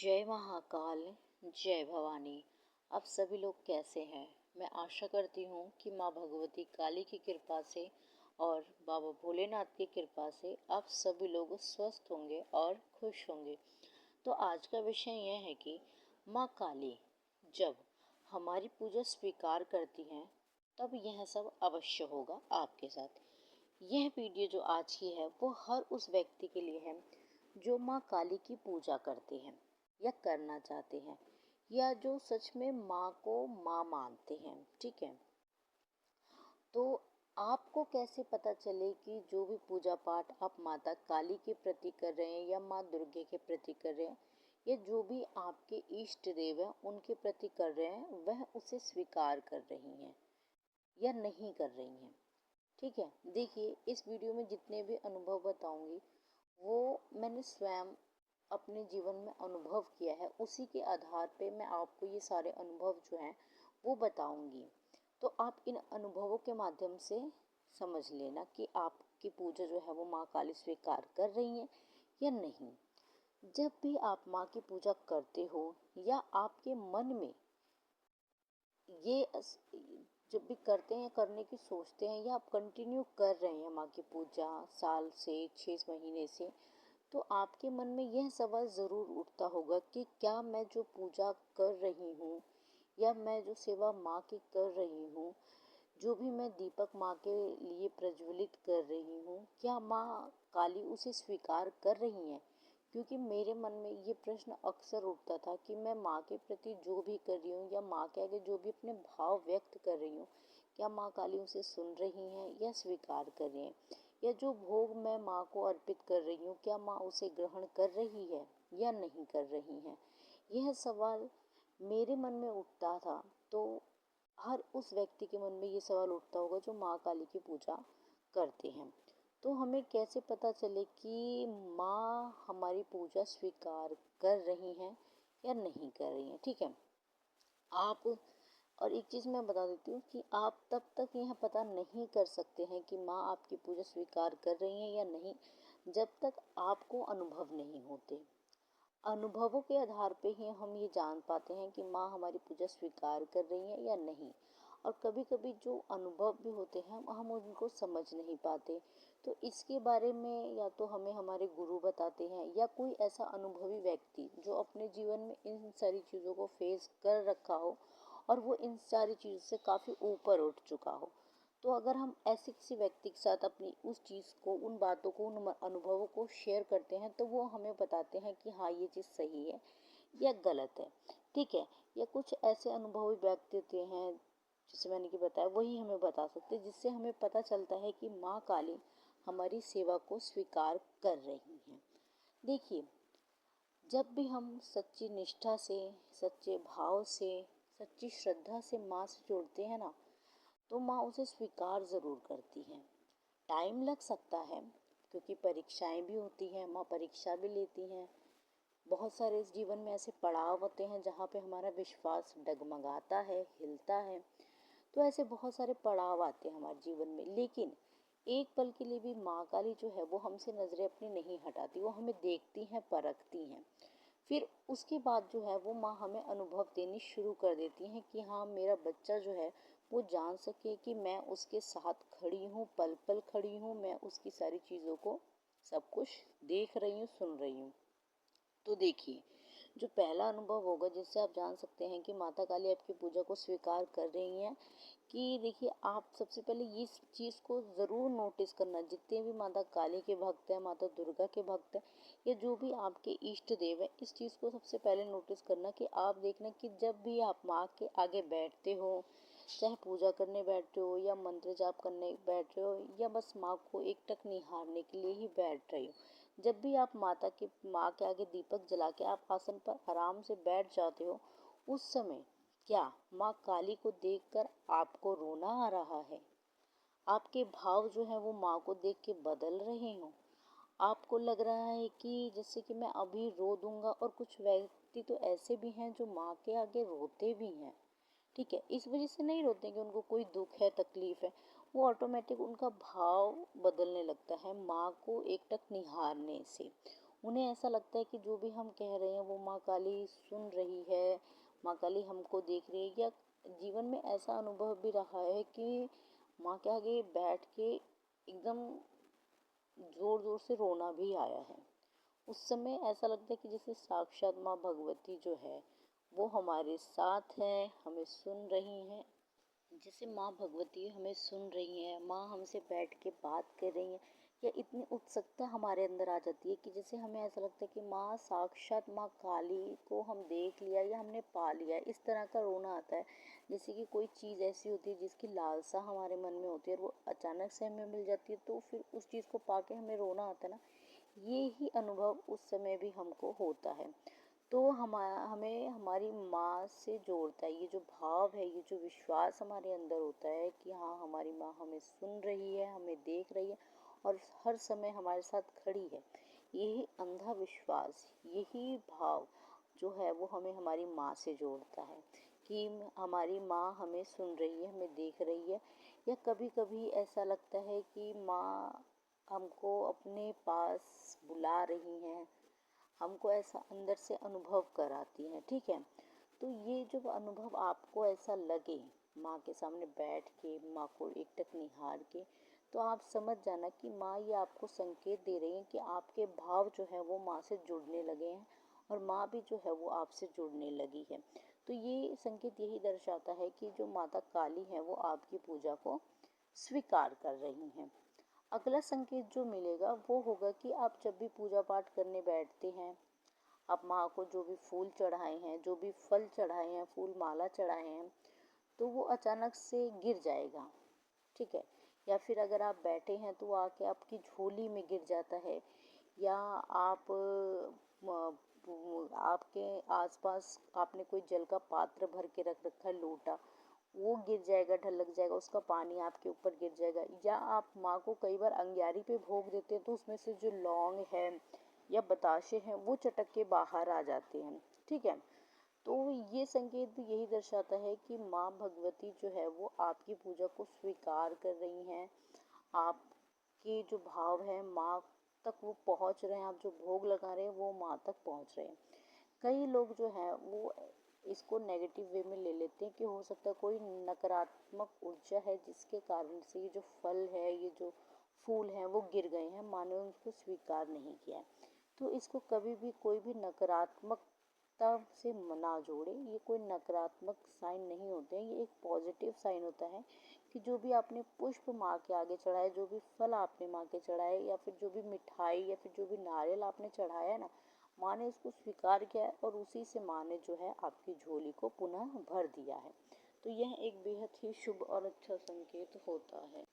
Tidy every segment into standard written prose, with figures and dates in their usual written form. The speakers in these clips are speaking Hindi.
जय महाकाल, जय भवानी। आप सभी लोग कैसे हैं? मैं आशा करती हूँ कि माँ भगवती काली की कृपा से और बाबा भोलेनाथ की कृपा से आप सभी लोग स्वस्थ होंगे और खुश होंगे। तो आज का विषय यह है कि माँ काली जब हमारी पूजा स्वीकार करती हैं तब यह सब अवश्य होगा आपके साथ। यह वीडियो जो आज की है वो हर उस व्यक्ति के लिए है जो माँ काली की पूजा करते हैं या करना चाहते हैं, या जो सच में माँ को माँ मानते हैं। ठीक है, तो आपको कैसे पता चले कि जो भी पूजा पाठ आप माता काली के प्रति कर रहे हैं या माँ दुर्गे के प्रति कर रहे हैं या जो भी आपके इष्ट देव हैं उनके प्रति कर रहे हैं, वह उसे स्वीकार कर रही हैं या नहीं कर रही हैं। ठीक है, देखिए इस वीडियो में जितने भी अनुभव बताऊंगी वो मैंने स्वयं अपने जीवन में अनुभव किया है, उसी के आधार पे मैं आपको ये सारे अनुभव जो हैं वो बताऊंगी। तो आप इन अनुभवों के माध्यम से समझ लेना कि आपकी पूजा जो है वो माँ काली स्वीकार कर रही हैं या नहीं। जब भी आप माँ की पूजा करते हो या आपके मन में ये जब भी करते हैं, करने की सोचते हैं या आप कंटिन्यू कर रहे हैं माँ की पूजा साल से 6 महीने से, तो आपके मन में यह सवाल ज़रूर उठता होगा कि क्या मैं जो पूजा कर रही हूँ या मैं जो सेवा माँ की कर रही हूँ, जो भी मैं दीपक माँ के लिए प्रज्वलित कर रही हूँ, क्या माँ काली उसे स्वीकार कर रही हैं? क्योंकि मेरे मन में ये प्रश्न अक्सर उठता था कि मैं माँ के प्रति जो भी कर रही हूँ या माँ के आगे जो भी अपने भाव व्यक्त कर रही हूँ, क्या माँ काली उसे सुन रही हैं या स्वीकार कर रही हैं? या जो भोग मैं माँ को अर्पित कर रही हूँ, क्या माँ उसे ग्रहण कर रही है या नहीं कर रही हैं? यह सवाल मेरे मन में उठता था। तो हर उस व्यक्ति के मन में ये सवाल उठता होगा जो माँ काली की पूजा करते हैं। तो हमें कैसे पता चले कि माँ हमारी पूजा स्वीकार कर रही हैं या नहीं कर रही हैं? ठीक है, आप और एक चीज़ मैं बता देती हूँ कि आप तब तक यह पता नहीं कर सकते हैं कि माँ आपकी पूजा स्वीकार कर रही हैं या नहीं, जब तक आपको अनुभव नहीं होते। अनुभवों के आधार पे ही हम ये जान पाते हैं कि माँ हमारी पूजा स्वीकार कर रही है या नहीं। और कभी कभी जो अनुभव भी होते हैं हम उनको समझ नहीं पाते, तो इसके बारे में या तो हमें हमारे गुरु बताते हैं या कोई ऐसा अनुभवी व्यक्ति जो अपने जीवन में इन सारी चीज़ों को फेस कर रखा हो और वो इन सारी चीज़ों से काफ़ी ऊपर उठ चुका हो। तो अगर हम ऐसे किसी व्यक्ति के साथ अपनी उस चीज़ को, उन बातों को, उन अनुभवों को शेयर करते हैं तो वो हमें बताते हैं कि हाँ ये चीज़ सही है या गलत है। ठीक है, या कुछ ऐसे अनुभवी व्यक्ति होते हैं जैसे मैंने कि बताया, वही हमें बता सकते हैं, जिससे हमें पता चलता है कि माँ काली हमारी सेवा को स्वीकार कर रही हैं। देखिए, जब भी हम सच्ची निष्ठा से, सच्चे भाव से, सच्ची श्रद्धा से माँ से जुड़ते हैं ना, तो माँ उसे स्वीकार ज़रूर करती हैं। टाइम लग सकता है क्योंकि परीक्षाएं भी होती हैं, माँ परीक्षा भी लेती हैं। बहुत सारे इस जीवन में ऐसे पड़ाव होते हैं जहाँ पे हमारा विश्वास डगमगाता है, हिलता है। तो ऐसे बहुत सारे पड़ाव आते हैं हमारे जीवन में, लेकिन एक पल के लिए भी माँ काली जो है वो हमसे नज़रें अपनी नहीं हटाती, वो हमें देखती हैं, परखती हैं। फिर उसके बाद जो है वो माँ हमें अनुभव देनी शुरू कर देती हैं कि हाँ मेरा बच्चा जो है वो जान सके कि मैं उसके साथ खड़ी हूँ, पल पल खड़ी हूँ, मैं उसकी सारी चीज़ों को सब कुछ देख रही हूँ, सुन रही हूँ। तो देखिए, जो पहला अनुभव होगा जिससे आप जान सकते हैं कि माता काली आपकी पूजा को स्वीकार कर रही हैं, कि देखिए आप सबसे पहले इस चीज़ को ज़रूर नोटिस करना, जितने भी माता काली के भक्त हैं, माता दुर्गा के भक्त हैं या जो भी आपके इष्ट देव हैं, इस चीज़ को सबसे पहले नोटिस करना कि आप देखना कि जब भी आप माँ के आगे बैठते हो, चाहे पूजा करने बैठते हो या मंत्र जाप करने बैठ रहे हो या बस माँ को एकटक निहारने के लिए ही बैठ रहे हो, जब भी आप माँ के आगे दीपक जला के आप आसन पर आराम से बैठ जाते हो, उस समय क्या माँ काली को देखकर आपको रोना आ रहा है? आपके भाव जो है वो माँ को देख के बदल रहे हो? आपको लग रहा है कि जैसे कि मैं अभी रो दूंगा, और कुछ व्यक्ति तो ऐसे भी हैं जो माँ के आगे रोते भी हैं। ठीक है, इस वजह से नहीं रोते कि उनको कोई दुख है, तकलीफ है, वो ऑटोमेटिक उनका भाव बदलने लगता है माँ को एकटक निहारने से। उन्हें ऐसा लगता है कि जो भी हम कह रहे हैं वो माँ काली सुन रही है, माँ काली हमको देख रही है। या जीवन में ऐसा अनुभव भी रहा है कि माँ के आगे बैठ के एकदम ज़ोर ज़ोर से रोना भी आया है। उस समय ऐसा लगता है कि जैसे साक्षात माँ भगवती जो है वो हमारे साथ हैं, हमें सुन रही हैं। जैसे माँ भगवती हमें सुन रही हैं, माँ हमसे बैठ के बात कर रही हैं, या इतनी उत्सुकता हमारे अंदर आ जाती है कि जैसे हमें ऐसा लगता है कि माँ साक्षात माँ काली को हम देख लिया या हमने पा लिया। इस तरह का रोना आता है जैसे कि कोई चीज़ ऐसी होती है जिसकी लालसा हमारे मन में होती है और वो अचानक से हमें मिल जाती है, तो फिर उस चीज़ को पाके हमें रोना आता है ना। ये ही अनुभव उस समय भी हमको होता है। तो हमें हमारी माँ से जोड़ता है ये जो भाव है, ये जो विश्वास हमारे अंदर होता है कि हाँ, हमारी माँ हमें सुन रही है, हमें देख रही है और हर समय हमारे साथ खड़ी है। यही अंधा विश्वास, यही भाव जो है वो हमें हमारी माँ से जोड़ता है कि हमारी माँ हमें सुन रही है, हमें देख रही है। या कभी कभी ऐसा लगता है कि माँ हमको अपने पास बुला रही हैं, हमको ऐसा अंदर से अनुभव कराती हैं। ठीक है, तो ये जो अनुभव आपको ऐसा लगे माँ के सामने बैठ के, माँ को एकटक निहार के, तो आप समझ जाना कि माँ ये आपको संकेत दे रही है कि आपके भाव जो है वो माँ से जुड़ने लगे हैं और माँ भी जो है वो आपसे जुड़ने लगी है। तो ये संकेत यही दर्शाता है कि जो माता काली है वो आपकी पूजा को स्वीकार कर रही हैं। अगला संकेत जो मिलेगा वो होगा कि आप जब भी पूजा पाठ करने बैठते हैं, आप माँ को जो भी फूल चढ़ाए हैं, जो भी फल चढ़ाए हैं, फूल माला चढ़ाए हैं, तो वो अचानक से गिर जाएगा। ठीक है, या फिर अगर आप बैठे हैं तो वो आके आपकी झोली में गिर जाता है, या आप आपके आसपास आपने कोई जल का पात्र भर के रख रखा है, लोटा, वो गिर जाएगा, ढलक जाएगा, उसका पानी आपके ऊपर गिर जाएगा। या आप माँ को कई बार अंगियारी पे भोग देते हैं तो उसमें से जो लौंग है या बताशे हैं वो चटक के बाहर आ जाते हैं। ठीक है, तो ये संकेत भी यही दर्शाता है कि माँ भगवती जो है वो आपकी पूजा को स्वीकार कर रही हैं। आपके जो भाव है माँ तक वो पहुँच रहे हैं, आप जो भोग लगा रहे हैं वो माँ तक पहुँच रहे हैं। कई लोग जो हैं वो इसको नेगेटिव वे में ले लेते हैं कि हो सकता है कोई नकारात्मक ऊर्जा है जिसके कारण से ये जो फल है, ये जो फूल हैं वो गिर गए हैं, माँ ने उनको स्वीकार नहीं किया है। तो इसको कभी भी कोई भी नकारात्मकता से ना जोड़े, ये कोई नकारात्मक साइन नहीं होते हैं, ये एक पॉजिटिव साइन होता है कि जो भी आपने पुष्प माँ के आगे चढ़ाए, जो भी फल आपने माँ के चढ़ाए, या फिर जो भी मिठाई या फिर जो भी नारियल आपने चढ़ाया है ना, माँ ने इसको स्वीकार किया है और उसी से माँ ने जो है आपकी झोली को पुनः भर दिया है। तो यह एक बेहद ही शुभ और अच्छा संकेत होता है।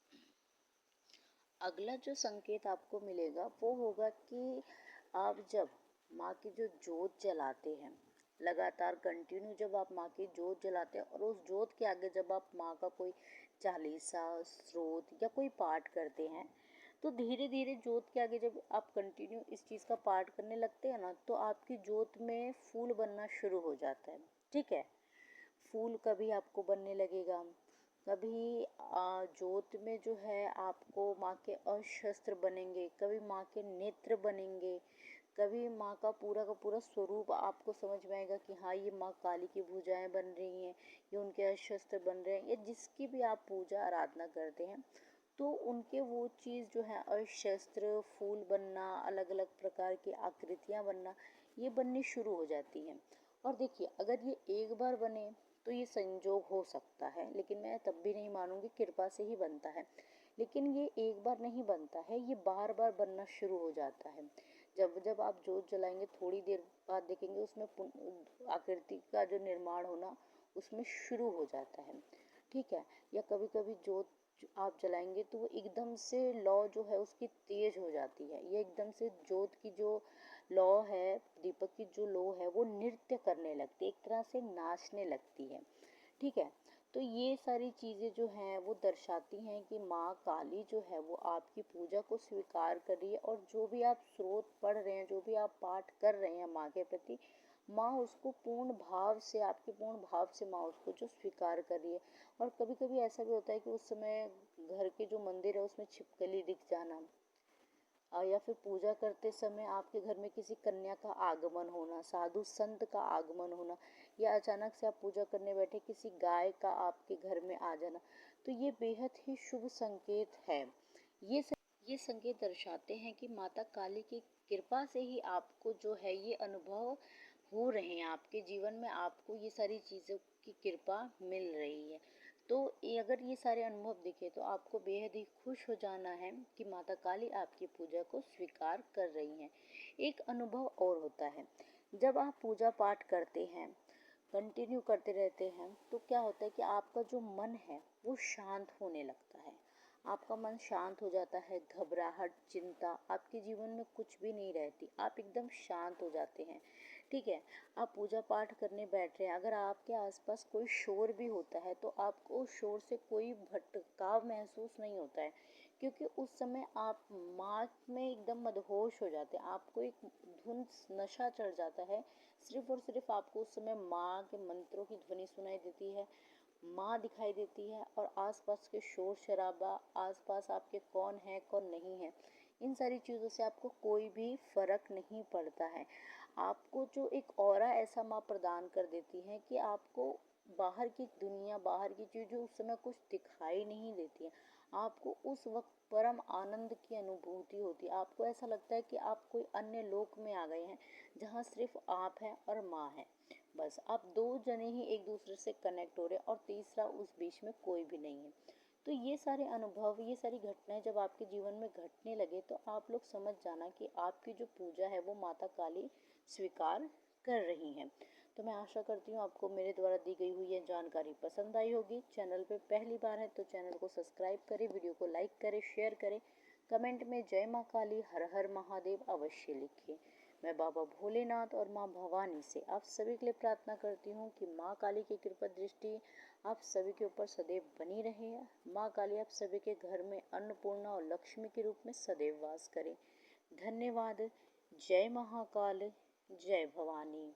अगला जो संकेत आपको मिलेगा वो होगा कि आप जब माँ की जो जोत जलाते हैं, लगातार कंटिन्यू जब आप माँ की जोत जलाते हैं और उस जोत के आगे जब आप माँ का कोई चालीसा, स्रोत या कोई पाठ करते हैं, तो धीरे धीरे जोत के आगे जब आप कंटिन्यू इस चीज़ का पाठ करने लगते हैं ना, तो आपकी जोत में फूल बनना शुरू हो जाता है। ठीक है, फूल कभी आपको बनने लगेगा, कभी जोत में जो है आपको माँ के अशस्त्र बनेंगे, कभी माँ के नेत्र बनेंगे, कभी माँ का पूरा स्वरूप आपको समझ में आएगा कि हाँ, ये माँ काली की भुजाएं बन रही हैं, ये उनके अशस्त्र बन रहे हैं। या जिसकी भी आप पूजा आराधना करते हैं तो उनके वो चीज़ जो है अशस्त्र, फूल बनना, अलग अलग प्रकार की आकृतियाँ बनना, ये बननी शुरू हो जाती हैं। और देखिए, अगर ये एक बार बने तो ये संजोग हो सकता है, लेकिन मैं तब भी नहीं मानूंगी, कृपा से ही बनता है। लेकिन ये एक बार नहीं बनता है, ये बार बार बनना शुरू हो जाता है। जब जब आप जोत जलाएंगे थोड़ी देर बाद देखेंगे उसमें आकृति का जो निर्माण होना उसमें शुरू हो जाता है। ठीक है, या कभी कभी जोत आप जलाएंगे तो वो एकदम से लौ जो है उसकी तेज हो जाती है, ये एकदम से जोत की जो लौ है, दीपक की जो लौ है वो नृत्य करने लगती है, एक तरह से नाचने लगती है। ठीक है, तो ये सारी चीज़ें जो हैं वो दर्शाती हैं कि माँ काली जो है वो आपकी पूजा को स्वीकार कर रही है, और जो भी आप स्रोत पढ़ रहे हैं, जो भी आप पाठ कर रहे हैं माँ के प्रति, माँ उसको पूर्ण भाव से, आपके पूर्ण भाव से माँ उसको जो स्वीकार कर रही है। और कभी कभी ऐसा भी होता है कि उस समय घर के जो मंदिर है उसमें छिपकली दिख जाना, या फिर पूजा करते समय आपके घर में किसी कन्या का आगमन होना, साधु संत का आगमन होना, या अचानक से आप पूजा करने बैठे किसी गाय का आपके घर में आ जाना, तो ये बेहद ही शुभ संकेत है। ये ये संकेत दर्शाते हैं कि माता काली की कृपा से ही आपको जो है ये अनुभव हो रहे हैं, आपके जीवन में आपको ये सारी चीज़ों की कृपा मिल रही है। तो अगर ये सारे अनुभव दिखे तो आपको बेहद ही खुश हो जाना है कि माता काली आपकी पूजा को स्वीकार कर रही हैं। एक अनुभव और होता है, जब आप पूजा पाठ करते हैं, कंटिन्यू करते रहते हैं, तो क्या होता है कि आपका जो मन है वो शांत होने लगता है। आपका मन शांत हो जाता है, घबराहट, चिंता आपके जीवन में कुछ भी नहीं रहती, आप एकदम शांत हो जाते हैं। ठीक है, आप पूजा पाठ करने बैठ रहे हैं, अगर आपके आसपास कोई शोर भी होता है तो आपको उस शोर से कोई भटकाव महसूस नहीं होता है, क्योंकि उस समय आप माँ में एकदम मदहोश हो जाते हैं, आपको एक धुन नशा चढ़ जाता है। सिर्फ और सिर्फ आपको उस समय माँ के मंत्रों की ध्वनि सुनाई देती है, माँ दिखाई देती है, और आसपास के शोर शराबा, आसपास आपके कौन है कौन नहीं है, इन सारी चीज़ों से आपको कोई भी फर्क नहीं पड़ता है। आपको जो एक ऑरा ऐसा माँ प्रदान कर देती है कि आपको बाहर की दुनिया, बाहर की चीज़ें उस समय कुछ दिखाई नहीं देती है। आपको उस वक्त परम आनंद की अनुभूति होती है, आपको ऐसा लगता है कि आप कोई अन्य लोक में आ गए हैं, जहाँ सिर्फ आप हैं और माँ है। बस आप दो जने ही एक दूसरे से कनेक्ट हो रहे हैं और तीसरा उस बीच में कोई भी नहीं है। तो ये सारे अनुभव, ये सारी घटनाएं जब आपके जीवन में घटने लगे तो आप लोग समझ जाना कि आपकी जो पूजा है वो माता काली स्वीकार कर रही हैं। तो मैं आशा करती हूँ आपको मेरे द्वारा दी गई हुई ये जानकारी पसंद आई होगी। चैनल पे पहली बार है तो चैनल को सब्सक्राइब करें, वीडियो को लाइक करें, शेयर करें, कमेंट में जय माँ काली, हर हर महादेव अवश्य लिखें। मैं बाबा भोलेनाथ और माँ भवानी से आप सभी के लिए प्रार्थना करती हूँ कि माँ काली की कृपा दृष्टि आप सभी के ऊपर सदैव बनी रहे। माँ काली आप सभी के घर में अन्नपूर्णा और लक्ष्मी के रूप में सदैव वास करें। धन्यवाद। जय महाकाल, जय भवानी।